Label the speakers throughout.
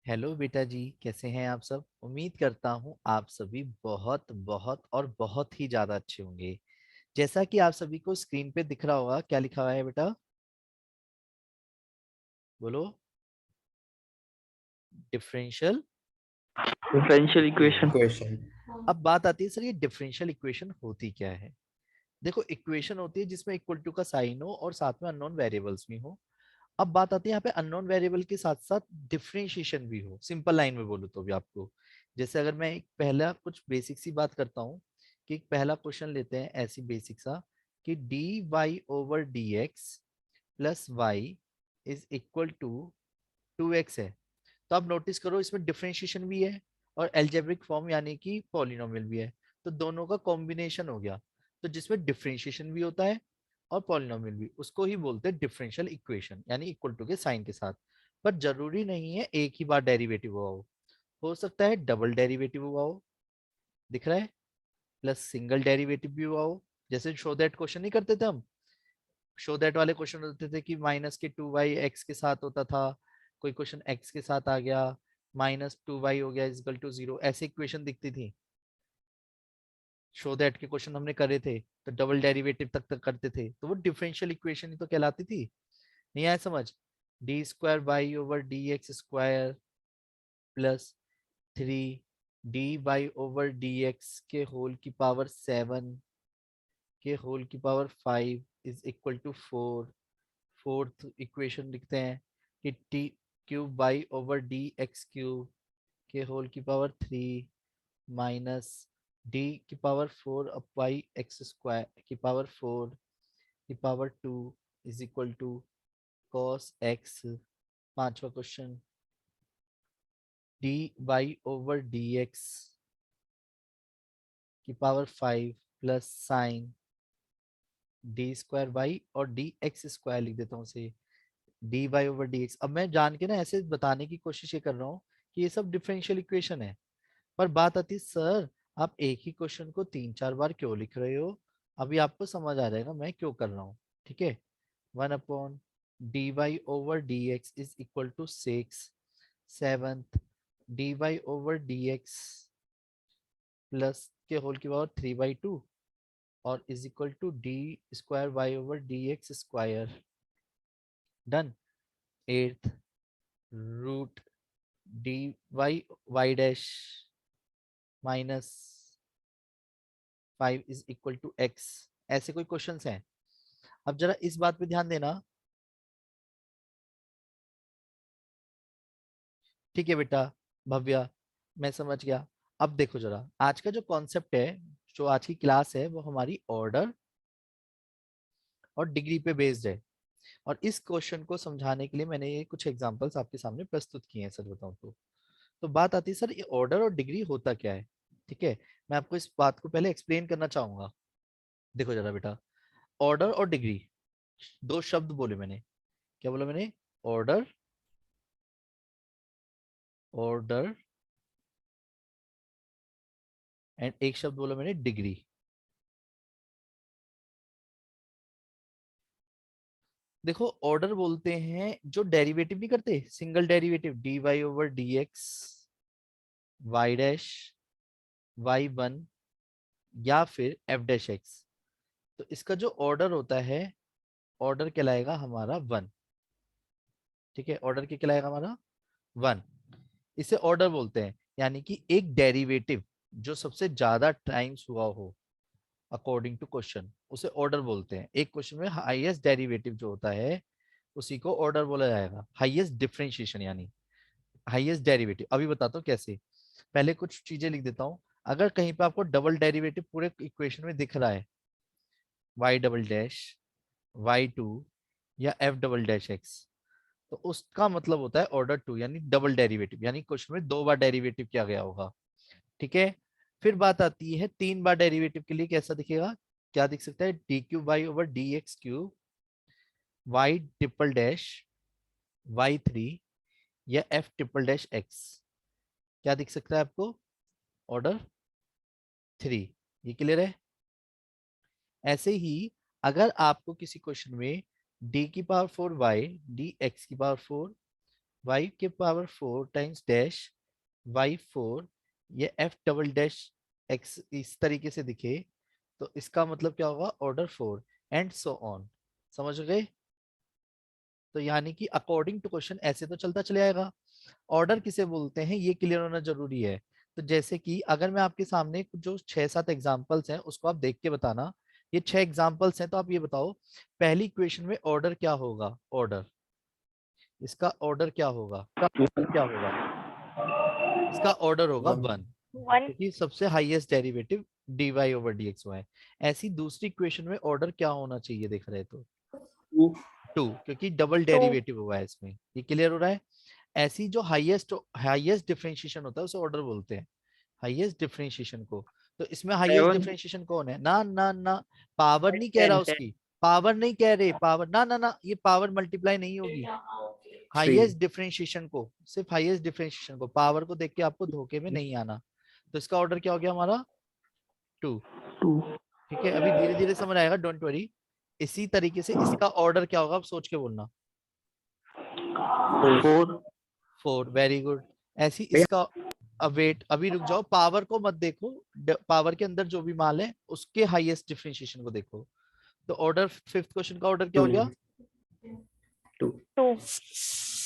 Speaker 1: Hello बेटा जी, कैसे हैं आप सब। उम्मीद करता हूँ आप सभी बहुत बहुत और बहुत ही ज्यादा अच्छे होंगे। जैसा कि आप सभी को स्क्रीन पे दिख रहा होगा, क्या लिखा हुआ है बेटा, बोलो। डिफरेंशियल।
Speaker 2: Differential equation.
Speaker 3: इक्वेशन।
Speaker 1: अब बात आती है, सर ये डिफरेंशियल इक्वेशन होती क्या है। देखो, इक्वेशन होती है जिसमें इक्वल टू का साइन हो और साथ में अननोन वेरिएबल्स भी हो। अब बात आती है यहाँ पे अननोन वेरिएबल के साथ साथ डिफरेंशिएशन भी हो। सिंपल लाइन में बोलूँ तो भी आपको, जैसे अगर मैं एक पहला कुछ बेसिक सी बात करता हूँ कि एक पहला क्वेश्चन लेते हैं ऐसी बेसिक सा कि D Y over D X plus Y is equal to 2x है। तो आप नोटिस करो, इसमें डिफरेंशिएशन भी है और एल्जेब्रिक फॉर्म यानी कि पॉलिनोमियल भी है। तो दोनों का कॉम्बिनेशन हो गया। तो जिसमें डिफरेंशिएशन भी होता है और पॉलिनोमियल भी, उसको ही बोलते हैं डिफरेंशियल इक्वेशन, यानी इक्वल टू के साइन के साथ। पर जरूरी नहीं है एक ही बार डेरिवेटिव हुआ हो सकता है डबल डेरिवेटिव हुआ हो, दिख रहा है, प्लस सिंगल डेरिवेटिव भी हुआ हो। जैसे शो दैट क्वेश्चन नहीं करते थे हम, शो दैट वाले क्वेश्चन होते थे कि माइनस के 2y एक्स के साथ होता था, कोई क्वेश्चन एक्स के साथ आ गया, -2y हो गया इजकल टू 0, ऐसे इक्वेशन दिखती थी। शो दैट के क्वेश्चन हमने करे थे तो डबल डेरिवेटिव तक करते थे, तो वो डिफरेंशियल इक्वेशन ही तो कहलाती थी। नहीं आया समझ। D square Y over D x square plus 3 D by over D X के होल की पावर 7 के होल की power 5 is equal to 4। Fourth equation लिखते हैं कि T cube Y over D X cube के होल की पावर 3 माइनस डी की power 4 up Y X square की पावर 4 की power 2 is equal to cos X. पांचवा question, d by over D x की power 5 plus sine d square by और d x square लिख देता हूँ उसे, d by over D x. अब मैं जान के ना ऐसे बताने की कोशिश ये कर रहा हूँ कि ये सब डिफरेंशियल इक्वेशन है। पर बात आती है, सर आप एक ही क्वेश्चन को 3-4 बार क्यों लिख रहे हो। अभी आपको समझ आ जाएगा मैं क्यों कर रहा हूँ। ठीक है, 1 upon D Y over D X is equal to 6, seventh D Y over D X plus के होल की पावर 3/2 और is equal to D square Y over D x square. Done. Eighth root D Y Y dash minus 5 is equal to X. ऐसे कोई questions हैं। अब जरा इस बात पे ध्यान देना। ठीक है बेटा भव्या, मैं समझ गया। अब देखो जरा, आज का जो कॉन्सेप्ट है, जो आज की क्लास है, वो हमारी ऑर्डर और डिग्री पे बेस्ड है। और इस क्वेश्चन को समझाने के लिए मैंने ये कुछ एग्जांपल्स आपके सामने प्रस्तुत किए हैं, सर बताऊं तो बात आती है, सर ये ऑर्डर और डिग्री होता क्या है। ठीक है, मैं आपको इस बात को पहले एक्सप्लेन करना चाहूंगा। देखो जरा बेटा, ऑर्डर और डिग्री, दो शब्द बोले मैंने। क्या बोला मैंने? ऑर्डर, ऑर्डर एंड एक शब्द बोला मैंने डिग्री। देखो, ऑर्डर बोलते हैं जो डेरिवेटिव नहीं करते, single derivative D Y over D X Y dash Y one या फिर एफ डैश एक्स। तो इसका जो ऑर्डर होता है, ऑर्डर कहलाएगा हमारा वन। ठीक है, ऑर्डर क्या कहलाएगा हमारा? वन। इसे ऑर्डर बोलते हैं, यानी कि एक डेरिवेटिव जो सबसे ज्यादा टाइम्स हुआ हो अकॉर्डिंग टू क्वेश्चन, उसे ऑर्डर बोलते हैं। एक क्वेश्चन में हाईएस्ट डेरिवेटिव जो होता है उसी को ऑर्डर बोला जाएगा। हाईएस्ट डिफरेंशिएशन यानी हाईएस्ट डेरिवेटिव। अभी बताता हूँ कैसे। पहले कुछ चीजें लिख देता हूँ। अगर कहीं पे आपको डबल डेरिवेटिव पूरे इक्वेशन में दिख रहा है, Y double dash Y two या एफ डबल डैश एक्स, तो उसका मतलब होता है ऑर्डर टू, यानी डबल डेरिवेटिव, यानी क्वेश्चन में 2 बार डेरिवेटिव किया गया होगा। ठीक है, फिर बात आती है 3 बार डेरिवेटिव के लिए कैसा दिखेगा। क्या दिख सकता है? D cube Y over D X cube Y triple dash Y three या एफ ट्रिपल डैश एक्स। क्या दिख सकता है आपको? ऑर्डर 3। ये क्लियर है? ऐसे ही अगर आपको किसी क्वेश्चन में डी की पावर 4 वाई डी एक्स की पावर 4 y के पावर 4 टाइम्स डैश y4, ये f डबल डैश x इस तरीके से दिखे तो इसका मतलब क्या होगा, ऑर्डर 4 एंड सो ऑन। समझ गए? तो यानी कि अकॉर्डिंग टू क्वेश्चन ऐसे तो चलता चले आएगा। ऑर्डर किसे बोलते हैं ये क्लियर होना जरूरी है। तो जैसे कि अगर मैं आपके सामने कुछ जो 6-7 एग्जांपल्स हैं उसको आप देख के बताना, ये 6 एग्जांपल्स हैं तो आप ये बताओ पहली इक्वेशन में ऑर्डर क्या होगा, ऑर्डर, इसका ऑर्डर क्या होगा, क्या होगा, इसका ऑर्डर होगा 1,
Speaker 3: 1
Speaker 1: क्योंकि सबसे highest derivative dy over dxy। ऐसी दूसरी इक्वेशन में ऑर्डर क्या होना चाहिए देख रहे तो 2, क्योंकि डबल
Speaker 3: 2
Speaker 1: डेरिवेटिव हुआ है इसमें, ये क्लियर हो रहा है। ऐसी जो हाईएस्ट हाईएस्ट डिफरेंशिएशन होता है उसे ऑर्डर बोलते हैं, हाईएस्ट डिफरेंशिएशन को। तो इसमें हाईएस्ट
Speaker 2: 7
Speaker 1: डिफरेंशिएशन कौन है, ना ना ना, पावर नहीं कह रहा
Speaker 2: 10
Speaker 1: उसकी, पावर नहीं कह रहे, पावर ना ना ना, ये पावर मल्टीप्लाई नहीं होगी। हाईएस्ट डिफरेंशिएशन को, सिर्फ हाईएस्ट डिफरेंशिएशन को, पावर को देख के आपको धोखे में नहीं आना। तो इसका ऑर्डर क्या हो गया हमारा 2।
Speaker 2: 2
Speaker 1: ठीक है, अभी धीरे धीरे समझ आएगा, डोंट वरी। इसी तरीके से इसका ऑर्डर क्या होगा, आप सोच के बोलना।
Speaker 2: 4
Speaker 1: 4, वेरी गुड। ऐसी इसका, अब वेट, अभी रुक जाओ, पावर को मत देखो, पावर के अंदर जो भी मान है उसके हाईएस्ट डिफरेंशिएशन को देखो। तो ऑर्डर, फिफ्थ क्वेश्चन का ऑर्डर क्या हो गया
Speaker 3: 2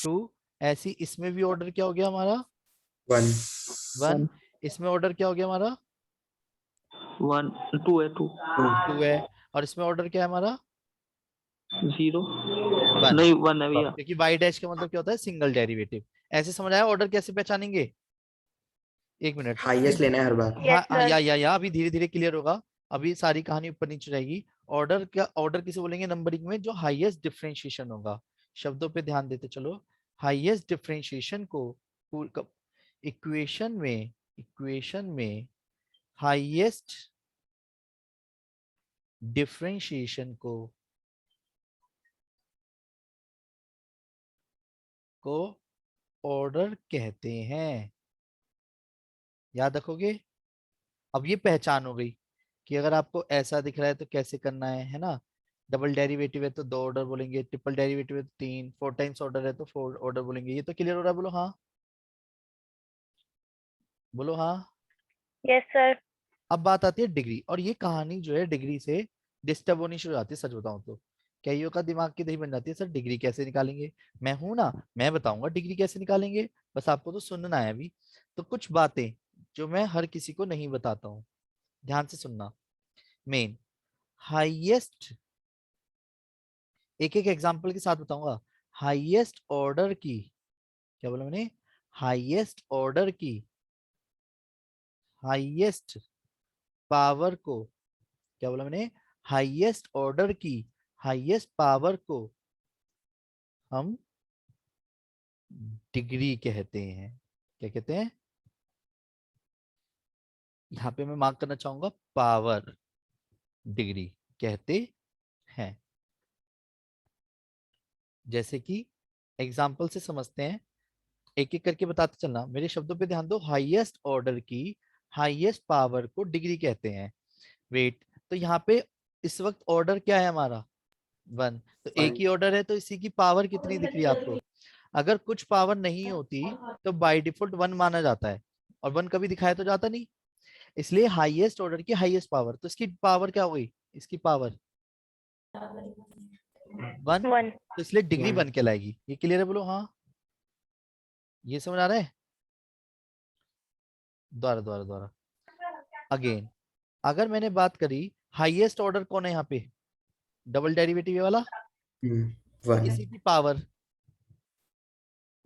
Speaker 1: 2। ऐसी इसमें भी ऑर्डर क्या हो गया हमारा 1। इसमें ऑर्डर क्या हो गया हमारा
Speaker 2: 1 2 है 2
Speaker 1: 2 है। और इसमें ऑर्डर क्या है हमारा
Speaker 2: 0
Speaker 1: 1,
Speaker 2: नहीं 1 है भैया।
Speaker 1: क्योंकि y डैश का मतलब क्या होता है, सिंगल डेरिवेटिव। ऐसे समझ आया ऑर्डर कैसे पहचानेंगे, एक मिनट।
Speaker 4: हाईएस्ट लेना है हर बार।
Speaker 3: यस
Speaker 1: हाँ,
Speaker 3: सर
Speaker 1: या अभी धीरे धीरे क्लियर होगा, अभी सारी कहानी ऊपर नीचे रहेगी। ऑर्डर क्या, ऑर्डर किसे बोलेंगे, नंबरिंग में जो हाईएस्ट डिफरेंशिएशन होगा। शब्दों पे ध्यान देते चलो, हाईएस्ट डिफरेंशिएशन को इक्वेशन में, इक्वेशन में हाईएस्ट डिफरेंशिएशन को ऑर्डर कहते हैं। याद रखोगे। अब ये पहचान हो गई कि अगर आपको ऐसा दिख रहा है तो कैसे करना है ना। डबल डेरिवेटिव है तो 2 ऑर्डर बोलेंगे, ट्रिपल डेरिवेटिव है तो 3, 4 टाइम्स ऑर्डर है तो 4 ऑर्डर बोलेंगे। ये तो क्लियर हो रहा है, बोलो हाँ, बोलो हाँ।
Speaker 3: यस सर
Speaker 1: अब बात आती है डिग्री, और ये कहानी जो है डिग्री से डिस्टर्ब होनी शुरू हो जाती है, सच बताऊं तो। कईयों का दिमाग की दही बन जाती है, सर डिग्री कैसे निकालेंगे। मैं हूं ना, मैं बताऊंगा डिग्री कैसे निकालेंगे, बस आपको तो सुनना है अभी। तो कुछ बातें जो मैं हर किसी को नहीं बताता हूँ, ध्यान से सुनना। मेन हाईएस्ट, एक एक एग्जांपल के साथ बताऊंगा। हाईएस्ट ऑर्डर की, क्या बोला मैंने, हाईएस्ट ऑर्डर की हाईएस्ट पावर को, क्या बोला मैंने, हाईएस्ट ऑर्डर की हाईएस्ट पावर को हम डिग्री कहते हैं। क्या कहते हैं, यहाँ पे मैं मार्क करना चाहूंगा, पावर, डिग्री कहते हैं। जैसे कि एग्जाम्पल से समझते हैं, एक एक करके बताते चलना, मेरे शब्दों पे ध्यान दो। हाईएस्ट ऑर्डर की हाईएस्ट पावर को डिग्री कहते हैं। वेट, तो यहाँ पे इस वक्त ऑर्डर क्या है हमारा 1, तो एक ही ऑर्डर है तो इसी की पावर कितनी दिख रही है आपको। अगर कुछ पावर नहीं होती तो बाय डिफॉल्ट 1 माना जाता है, और 1 कभी दिखाया तो जाता नहीं। इसलिए हाईएस्ट ऑर्डर की हाईएस्ट पावर, तो इसकी पावर क्या हो गई, इसकी पावर 1,
Speaker 3: 1
Speaker 1: तो इसलिए डिग्री 1 कहलाएगी। ये क्लियर है, बोलो हाँ। ये समझ आ रहा है, दोबारा दोबारा दोबारा अगेन। अगर मैंने बात करी, हाईएस्ट ऑर्डर कौन है यहाँ पे, डबल डेरिवेटिव वाला, तो
Speaker 4: 1
Speaker 1: इसी की पावर।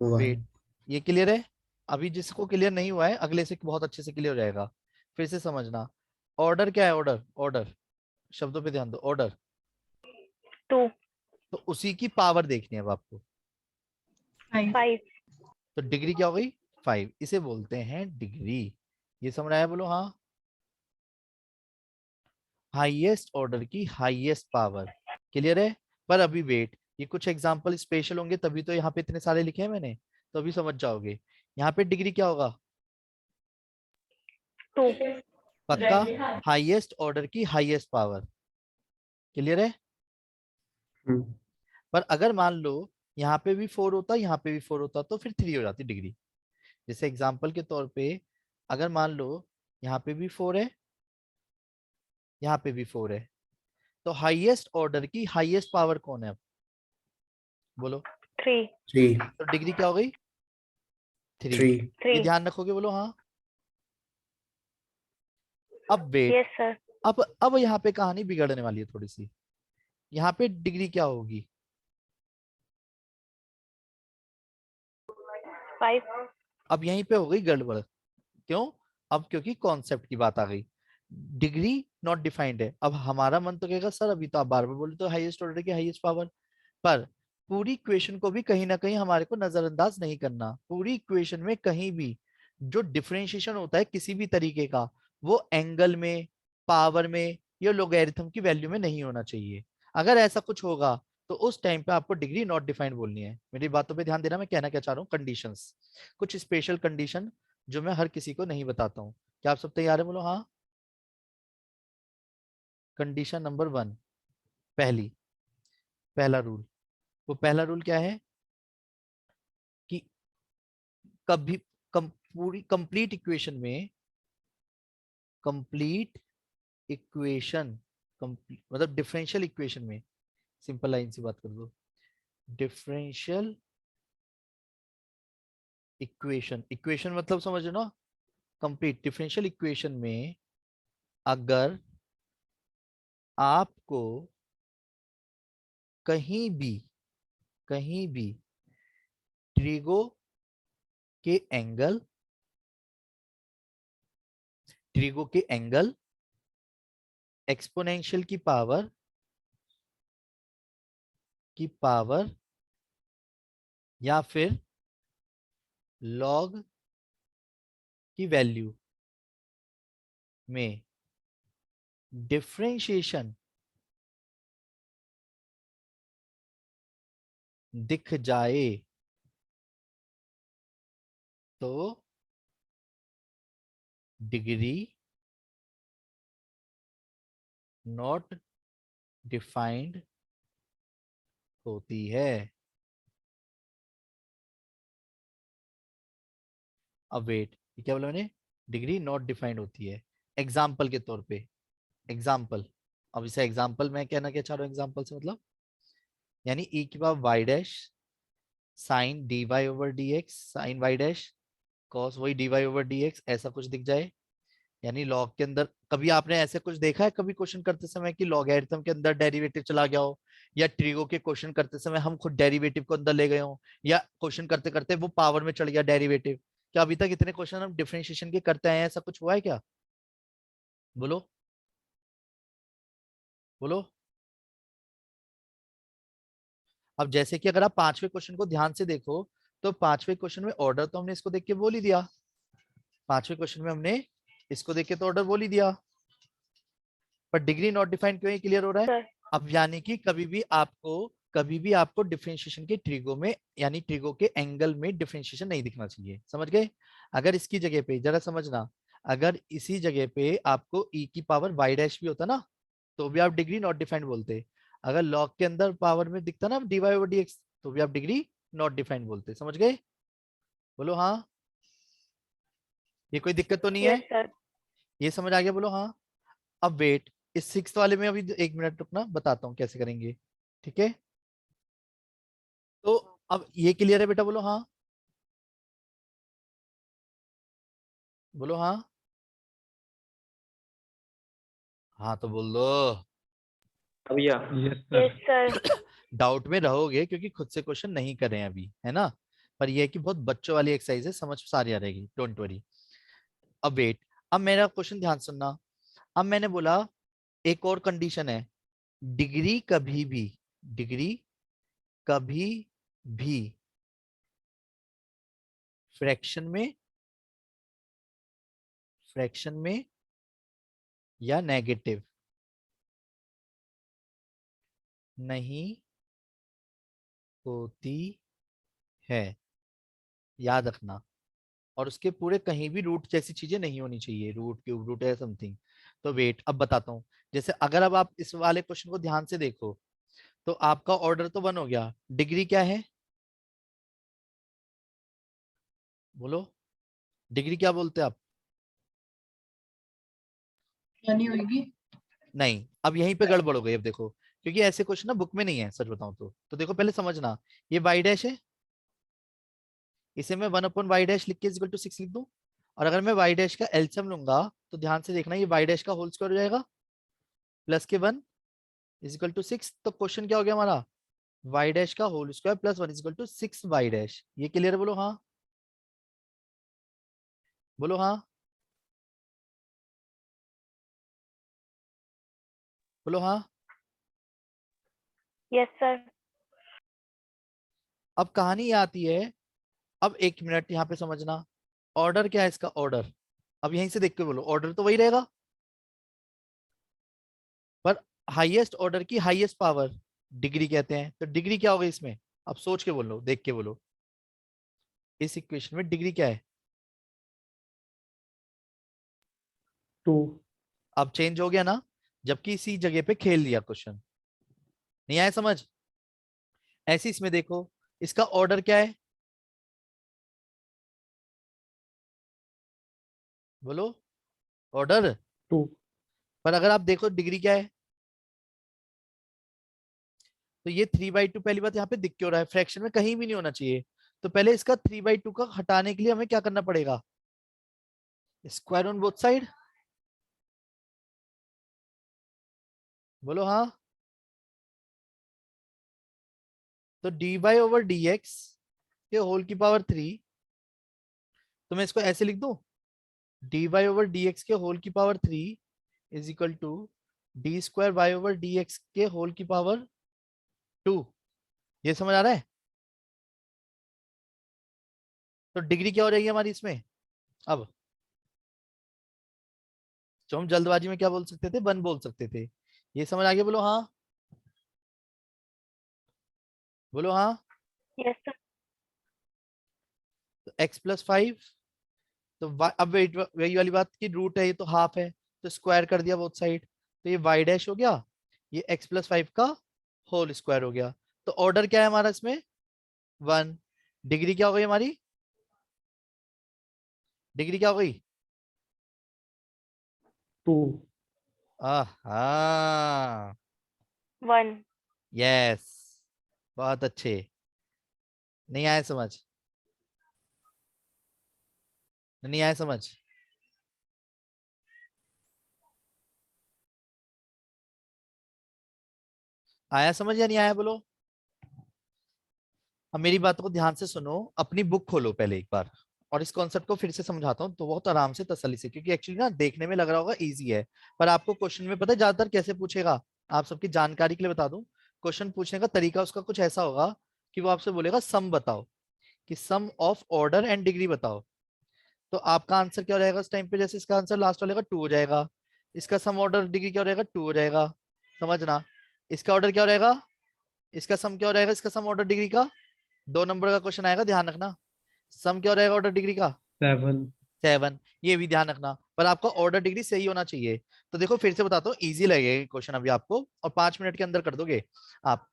Speaker 1: वेट, ये क्लियर है। अभी जिसको क्लियर नहीं हुआ है अगले से बहुत अच्छे से क्लियर हो जाएगा, फिर से समझना। ऑर्डर क्या है, ऑर्डर, ऑर्डर, शब्दों पे ध्यान दो, ऑर्डर,
Speaker 3: 2
Speaker 1: तो उसी की पावर देखनी है अब आपको।
Speaker 3: 5
Speaker 1: तो डिग्री क्या हो गई 5, इसे बोलते हैं डिग्री। ये समझ आया, बोलो हाँ। हाईएस्ट ऑर्डर की हाईएस्ट पावर, क्लियर है। पर अभी वेट, ये कुछ एग्जांपल स्पेशल होंगे तभी तो यहाँ पे इतने सारे लिखे हैं मैंने, तो अभी समझ जाओगे। यहाँ पे डिग्री क्या होगा
Speaker 3: 2
Speaker 1: पक्का, हाईएस्ट ऑर्डर की हाईएस्ट पावर, क्लियर है। पर अगर मान लो यहाँ पे भी 4 होता, यहाँ पे भी 4 होता, तो फिर 3 हो जाती डिग्री। जैसे एग्जाम्पल के तौर पे अगर मान लो यहाँ पे भी 4 है, यहाँ पे भी 4 है, तो हाईएस्ट ऑर्डर की हाईएस्ट पावर कौन है? अब बोलो।
Speaker 3: 3
Speaker 4: 3
Speaker 1: तो डिग्री क्या हो गई? 3।
Speaker 4: 3
Speaker 1: ये
Speaker 3: 3
Speaker 1: ध्यान रखोगे? बोलो हाँ। अब वेट,
Speaker 3: यस सर
Speaker 1: अब यहाँ पे कहानी बिगड़ने वाली है थोड़ी सी। यहाँ पे डिग्री क्या होगी?
Speaker 3: 5
Speaker 1: अब यहीं पे हो गई गड़बड़। क्यों? अब क्योंकि कॉन्सेप्ट की बात आ गई। डिग्री नॉट डिफाइंड है। अब हमारा मन तो कहेगा सर अभी तो आप बार बार बोले तो हाईएस्ट ऑर्डर की हाईएस्ट पावर, पर पूरी इक्वेशन को भी कहीं ना कहीं हमारे को नजरअंदाज नहीं करना। पूरी इक्वेशन में कहीं भी जो डिफरेंशिएशन होता है किसी भी तरीके का, वो एंगल में, पावर में या लोगैरिथम की वैल्यू में नहीं होना चाहिए। अगर ऐसा कुछ होगा तो उस टाइम पे आपको डिग्री नॉट डिफाइंड बोलनी है। मेरी बातों पे ध्यान देना, मैं कहना क्या चाह रहा हूँ। कंडीशंस, कुछ स्पेशल कंडीशन जो मैं हर किसी को नहीं बताता हूँ। क्या आप सब तैयार है? बोलो हाँ। कंडीशन नंबर 1, पहला रूल। वो पहला रूल क्या है कि कभी पूरी कंप्लीट इक्वेशन में, कंप्लीट इक्वेशन, मतलब डिफरेंशियल इक्वेशन में, सिंपल लाइन से बात कर दो, डिफरेंशियल इक्वेशन, इक्वेशन मतलब समझो ना, कंप्लीट डिफरेंशियल इक्वेशन में अगर आपको कहीं भी ट्रिगो के एंगल, एक्सपोनेंशियल की पावर या फिर लॉग की वैल्यू में डिफरेंशिएशन दिख जाए तो डिग्री नॉट डिफाइंड होती है। अब वेट, ये क्या बोला मैंने? डिग्री नॉट डिफाइंड होती है। एग्जाम्पल के तौर पे, एग्जाम्पल, अब इसे एग्जाम्पल मैं कहना क्या चाह रहा हूँ एग्जाम्पल से, मतलब यानी ई की power y dash sine d Y over D x, sine y dash cos वही d Y over D x, ऐसा कुछ दिख जाए। यानी लॉग के अंदर कभी आपने ऐसे कुछ देखा है कभी क्वेश्चन करते समय कि लॉगरिथम के अंदर डेरिवेटिव चला गया हो, या ट्रिगो के क्वेश्चन करते समय हम खुद डेरिवेटिव को अंदर ले गए हो, या क्वेश्चन करते करते वो पावर में चढ़ गया डेरिवेटिव? क्या अभी तक इतने क्वेश्चन हम डिफरेंशिएशन के करते आए हैं, ऐसा कुछ हुआ है क्या? बोलो बोलो। अब जैसे कि अगर आप पांचवें क्वेश्चन को ध्यान से देखो, तो पांचवें क्वेश्चन में ऑर्डर तो हमने इसको देख के बोल ही दिया। पांचवें क्वेश्चन में हमने इसको देख के तो ऑर्डर बोल ही दिया, पर डिग्री नॉट डिफाइंड क्यों? क्लियर हो रहा है?
Speaker 3: सर
Speaker 1: अब यानी कि कभी भी आपको डिफरेंशिएशन के ट्रिगो में, यानी ट्रिगो के एंगल में डिफरेंशिएशन नहीं दिखना चाहिए। समझ गए? अगर इसकी जगह पे जरा समझना, अगर इसी जगह पे आपको ई की पावर वाई डैश भी होता ना, तो भी आप डिग्री नॉट डिफाइंड बोलते। अगर लॉग के अंदर पावर में दिखता ना D Y over D X, तो भी आप डिग्री नॉट डिफाइंड बोलते। समझ गए? बोलो हाँ। ये कोई दिक्कत तो नहीं है?
Speaker 3: यस सर
Speaker 1: ये समझ आ गया? बोलो हाँ। अब वेट, इस सिक्स वाले में अभी 1 मिनट रुकना, बताता हूँ कैसे करेंगे। ठीक है? तो अब ये क्लियर है बेटा? बोलो हाँ। बोलो हाँ। हाँ तो बोल दो।
Speaker 2: भैया
Speaker 3: यस सर
Speaker 1: डाउट में रहोगे क्योंकि खुद से क्वेश्चन नहीं कर रहे हैं अभी, है ना? पर यह है कि बहुत बच्चों वाली एक्सरसाइज है, समझ सारी आ रहेगी, डोंट वरी। अब वेट, अब मेरा क्वेश्चन ध्यान सुनना। अब मैंने बोला एक और कंडीशन है, डिग्री कभी भी फ्रैक्शन में या नेगेटिव नहीं होती है, याद रखना। और उसके पूरे कहीं भी रूट जैसी चीजें नहीं होनी चाहिए, रूट क्यूब रूट है समथिंग। तो वेट, अब बताता हूँ। जैसे अगर अब आप इस वाले क्वेश्चन को ध्यान से देखो, तो आपका ऑर्डर तो 1 हो गया, डिग्री क्या है? बोलो डिग्री क्या बोलते हैं आप?
Speaker 4: नहीं होगी।
Speaker 1: नहीं, अब यहीं पे गड़बड़ हो गई। अब देखो, क्योंकि ऐसे क्वेश्चन ना बुक में नहीं है सच बताऊं तो देखो पहले समझना, ये वाई डैश है, इसे मैं 1/y डैश लिख के इक्वल टू 6 लिख दूं, और अगर मैं वाई डैश का एलसीएम लूंगा तो ध्यान से देखना, ये वाई डैश का होल स्क्वायर हो जाएगा प्लस के 1 इक्वल टू 6। तो क्वेश्चन क्या हो गया हमारा, वाई डैश का whole square plus 1 equal to 6 y डैश। ये क्लियर है? बोलो हाँ, बोलो हाँ, बोलो हाँ।
Speaker 3: Yes, sir.
Speaker 1: अब कहानी ये आती है, अब 1 मिनट यहाँ पे समझना, ऑर्डर क्या है इसका, ऑर्डर। अब यहीं से देख के बोलो, ऑर्डर तो वही रहेगा, पर हाईएस्ट ऑर्डर की हाईएस्ट पावर डिग्री कहते हैं। तो डिग्री क्या होगा इसमें, अब सोच के बोलो, देख के बोलो, इस इक्वेशन में डिग्री क्या है?
Speaker 2: 2
Speaker 1: अब चेंज हो गया ना, जबकि इसी जगह पे खेल लिया क्वेश्चन। नहीं आया समझ? ऐसे इसमें देखो, इसका ऑर्डर क्या है, बोलो ऑर्डर।
Speaker 2: 2
Speaker 1: पर अगर आप देखो डिग्री क्या है, तो ये 3/2 पहली बात यहाँ पे दिख क्यों रहा है, फ्रैक्शन में कहीं भी नहीं होना चाहिए। तो पहले इसका 3/2 का हटाने के लिए हमें क्या करना पड़ेगा, स्क्वायर ऑन बोथ साइड। बोलो हाँ। तो dy/dx के होल की पावर 3, तो मैं इसको ऐसे लिख दूं, dy/dx के होल की power 3 is equal to d²y/dx के होल की पावर 2। ये समझ आ रहा है? तो डिग्री क्या हो जाएगी हमारी इसमें, अब जो हम जल्दबाजी में क्या बोल सकते थे, 1 बोल सकते थे। ये समझ आ गया? बोलो हाँ, बोलो हाँ।
Speaker 3: Yes, sir.
Speaker 1: तो x+5, तो अब वेट वही वाली बात की रूट है, ये तो हाफ है, तो स्क्वायर कर दिया बोथ साइड, तो ये y डैश हो गया, ये x+5 का होल स्क्वायर हो गया। तो ऑर्डर क्या है हमारा इसमें, 1। डिग्री क्या हो गई हमारी, डिग्री क्या हो गई,
Speaker 2: 2
Speaker 1: हाँ
Speaker 3: 1.
Speaker 1: यस, बहुत अच्छे। नहीं आया समझ, नहीं आया समझ? आया समझ या नहीं आया, बोलो। अब मेरी बात को ध्यान से सुनो, अपनी बुक खोलो पहले एक बार, और इस कॉन्सेप्ट को फिर से समझाता हूँ तो बहुत आराम से तसल्ली से, क्योंकि एक्चुअली ना देखने में लग रहा होगा इजी है, पर आपको क्वेश्चन में पता है ज्यादातर कैसे पूछेगा, आप सबकी जानकारी के लिए बता दूं, क्वेश्चन पूछने का तरीका उसका कुछ ऐसा होगा कि वो आपसे बोलेगा सम बताओ, कि सम ऑफ ऑर्डर एंड डिग्री बताओ। तो आपका आंसर क्या हो जाएगा उस टाइम पे, जैसे इसका आंसर लास्ट वाले का 2 हो जाएगा, इसका सम ऑर्डर डिग्री क्या हो जाएगा, 2 हो जाएगा। समझना, इसका ऑर्डर क्या हो जाएगा, इसका सम क्या हो जाएगा, इसका सम ऑर्डर डिग्री का, 2 नंबर का क्वेश्चन आएगा, ध्यान रखना। सम क्या हो जाएगा ऑर्डर डिग्री का,
Speaker 2: 7
Speaker 1: 7। ये भी ध्यान रखना, पर आपका ऑर्डर डिग्री सही होना चाहिए। तो देखो फिर से बताता हूँ, इजी लगेगा क्वेश्चन अभी आपको, और 5 मिनट के अंदर कर दोगे आप।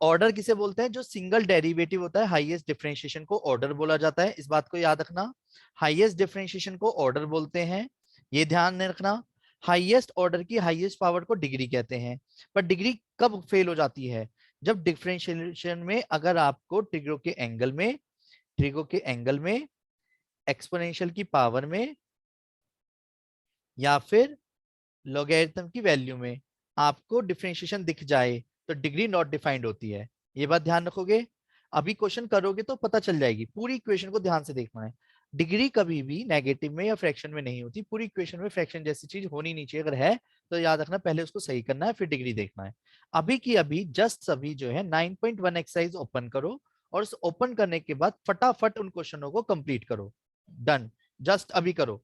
Speaker 1: ऑर्डर किसे बोलते हैं, जो सिंगल डेरिवेटिव होता है, हाईएस्ट डिफरेंशिएशन को ऑर्डर बोला जाता है, इस बात को याद रखना। हाईएस्ट डिफरेंशिएशन को ऑर्डर बोलते हैं, ये ध्यान में रखना। हाईएस्ट ऑर्डर की हाईएस्ट पावर को डिग्री कहते हैं। पर डिग्री कब फेल हो जाती है, जब डिफरेंशिएशन में अगर आपको ट्रिगो के एंगल में एक्सपोनेंशियल की पावर में या फिर लॉगरिथम की वैल्यू में आपको डिफरेंशिएशन दिख जाए, तो डिग्री नॉट डिफाइंड होती है। ये बात ध्यान रखोगे, अभी क्वेश्चन करोगे तो पता चल जाएगी, पूरी इक्वेशन को ध्यान से देखना है। डिग्री कभी भी नेगेटिव में या फ्रैक्शन में नहीं होती, पूरी इक्वेशन में फ्रैक्शन जैसी चीज होनी नहीं चाहिए, अगर है तो याद रखना पहले उसको सही करना है फिर डिग्री देखना है। अभी की अभी जस्ट अभी जो है 9.1 एक्सरसाइज ओपन करो, और उस ओपन करने के बाद फटाफट उन क्वेश्चनों को कंप्लीट करो, डन, जस्ट अभी करो।